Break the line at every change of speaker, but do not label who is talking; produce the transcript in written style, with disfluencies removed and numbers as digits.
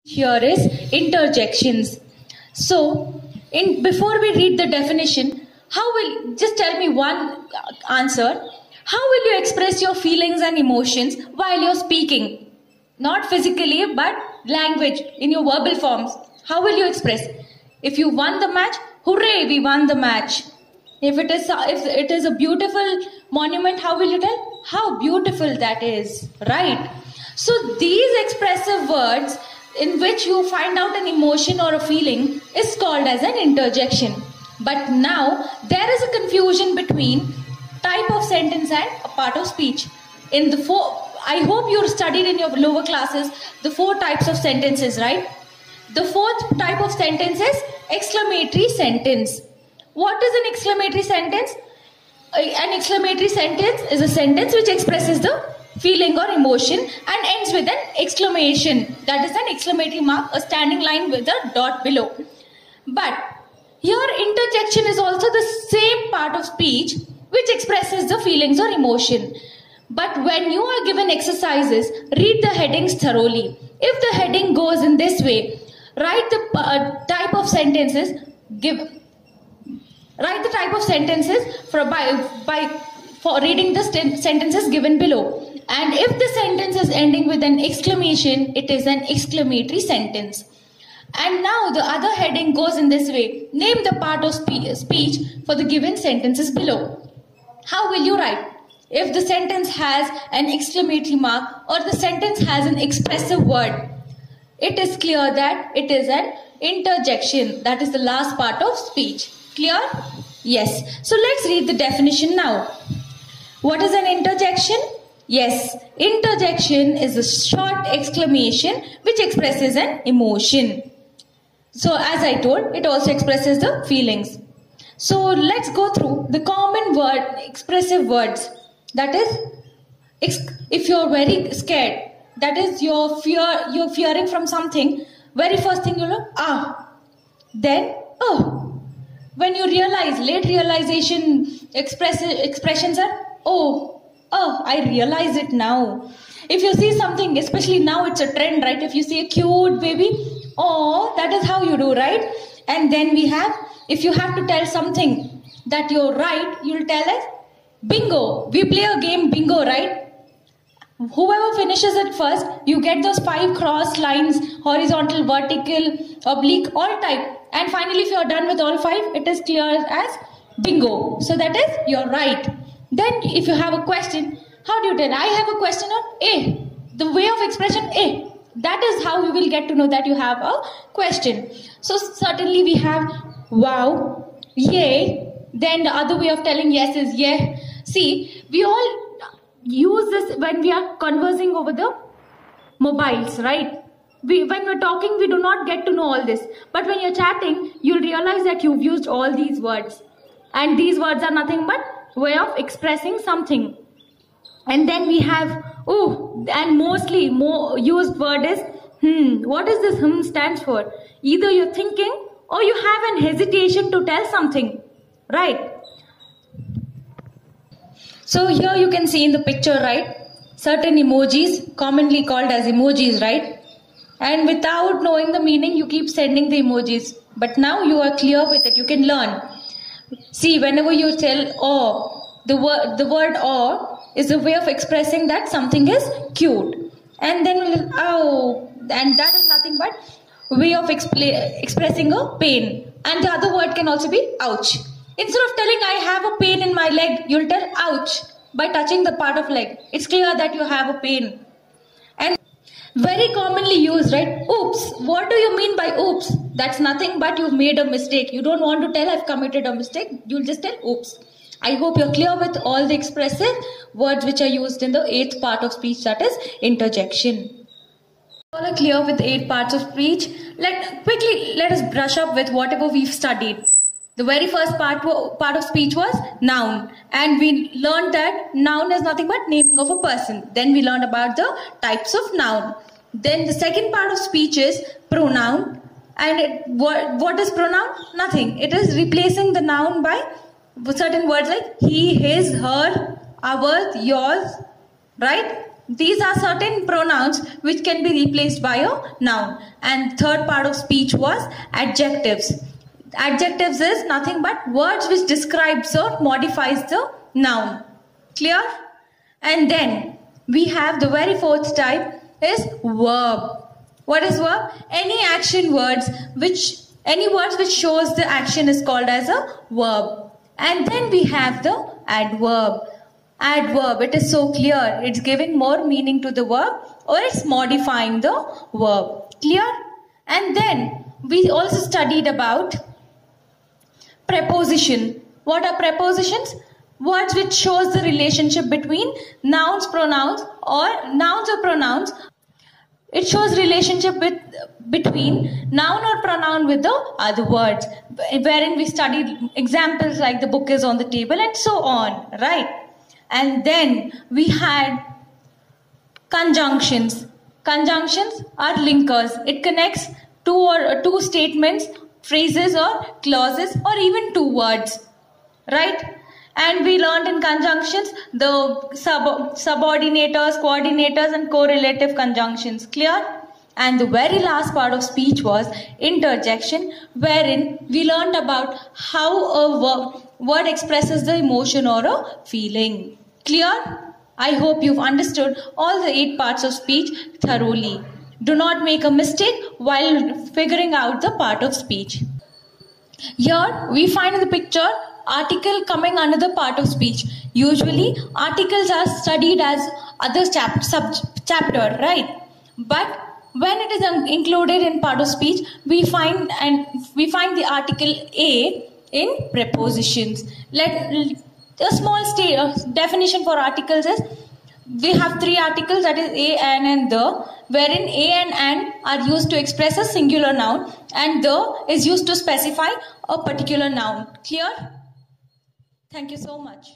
Here is interjections. So, before we read the definition, just tell me one answer. How will you express your feelings and emotions while you're speaking? Not physically, but language, in your verbal forms. How will you express? If you won the match, hooray, we won the match. If it is a beautiful monument, how will you tell? How beautiful that is, right? So these expressive words in which you find out an emotion or a feeling is called as an interjection. But now there is a confusion between type of sentence and a part of speech. I hope you studied in your lower classes the 4 types of sentences, right? The 4th type of sentence is exclamatory sentence. What is an exclamatory sentence? An exclamatory sentence is a sentence which expresses the feeling or emotion and ends with an exclamation. That is an exclamatory mark, a standing line with a dot below. But here interjection is also the same part of speech which expresses the feelings or emotion. But when you are given exercises, read the headings thoroughly. If the heading goes in this way, write the type of sentences for reading the sentences given below. And if the sentence is ending with an exclamation, it is an exclamatory sentence. And now the other heading goes in this way. Name the part of speech for the given sentences below. How will you write? If the sentence has an exclamatory mark or the sentence has an expressive word, it is clear that it is an interjection. That is the last part of speech. Clear? Yes. So let's read the definition now. What is an interjection? Yes, interjection is a short exclamation which expresses an emotion. So as I told, it also expresses the feelings. So let's go through the common expressive words. That is, if you're very scared, that is you're fearing from something, very first thing you'll know, then, oh. When you realize, late realization expressions are, oh, I realize it now. If you see something, especially now it's a trend, right? If you see a cute baby, oh, that is how you do, right? And then we have, if you have to tell something that you're right, you'll tell us, bingo. We play a game bingo, right? Whoever finishes it first, you get those 5 cross lines, horizontal, vertical, oblique, all type. And finally, if you're done with all 5, it is clear as bingo. So that is, you're right. Then if you have a question, how do you tell? I have a question on A. The way of expression A. That is how you will get to know that you have a question. So certainly we have wow, yay. Then the other way of telling yes is yeah. See, we all use this when we are conversing over the mobiles, right? When we're talking, we do not get to know all this. But when you're chatting, you'll realize that you've used all these words. And these words are nothing but way of expressing something. And then we have, and mostly more used word is, What does this stands for? Either you're thinking or you have an hesitation to tell something, right? So here you can see in the picture, right? Certain emojis, commonly called as emojis, right? And without knowing the meaning, you keep sending the emojis. But now you are clear with it. You can learn. See, whenever you tell oh, the word oh is a way of expressing that something is cute. And then oh, and that is nothing but way of expressing a pain. And the other word can also be ouch. Instead of telling I have a pain in my leg, you'll tell ouch by touching the part of leg. It's clear that you have a pain. And very commonly used, right? Oops. What do you mean by oops? That's nothing but you've made a mistake. You don't want to tell I've committed a mistake. You'll just tell oops. I hope you're clear with all the expressive words which are used in the 8th part of speech, that is interjection. All are clear with 8 parts of speech. Let us brush up with whatever we've studied. The very first part of speech was noun, and we learned that noun is nothing but naming of a person. Then we learned about the types of noun. Then the second part of speech is pronoun, and what is pronoun? Nothing. It is replacing the noun by certain words like he, his, her, ours, yours, right? These are certain pronouns which can be replaced by a noun. And third part of speech was adjectives. Adjectives is nothing but words which describes or modifies the noun. Clear? And then we have the very fourth type is verb. What is verb? Any words which shows the action is called as a verb. And then we have the adverb. Adverb, it is so clear. It's giving more meaning to the verb or it's modifying the verb. Clear? And then we also studied about preposition. What are prepositions? Words which shows the relationship between nouns, pronouns or nouns or pronouns. It shows relationship between noun or pronoun with the other words, wherein we studied examples like the book is on the table and so on, right? And then we had conjunctions. Conjunctions are linkers. It connects two statements, phrases or clauses or even two words, right? And we learned in conjunctions the subordinators, coordinators and correlative conjunctions. Clear? And the very last part of speech was interjection, wherein we learned about how a word expresses the emotion or a feeling. Clear? I hope you've understood all the 8 parts of speech thoroughly. Do not make a mistake while figuring out the part of speech. Here we find in the picture article coming under the part of speech. Usually articles are studied as other sub-chapter, right? But when it is included in part of speech, we find the article A in prepositions. A small definition for articles is we have 3 articles, that is a, an and the, wherein a and an are used to express a singular noun and the is used to specify a particular noun. Clear? Thank you so much.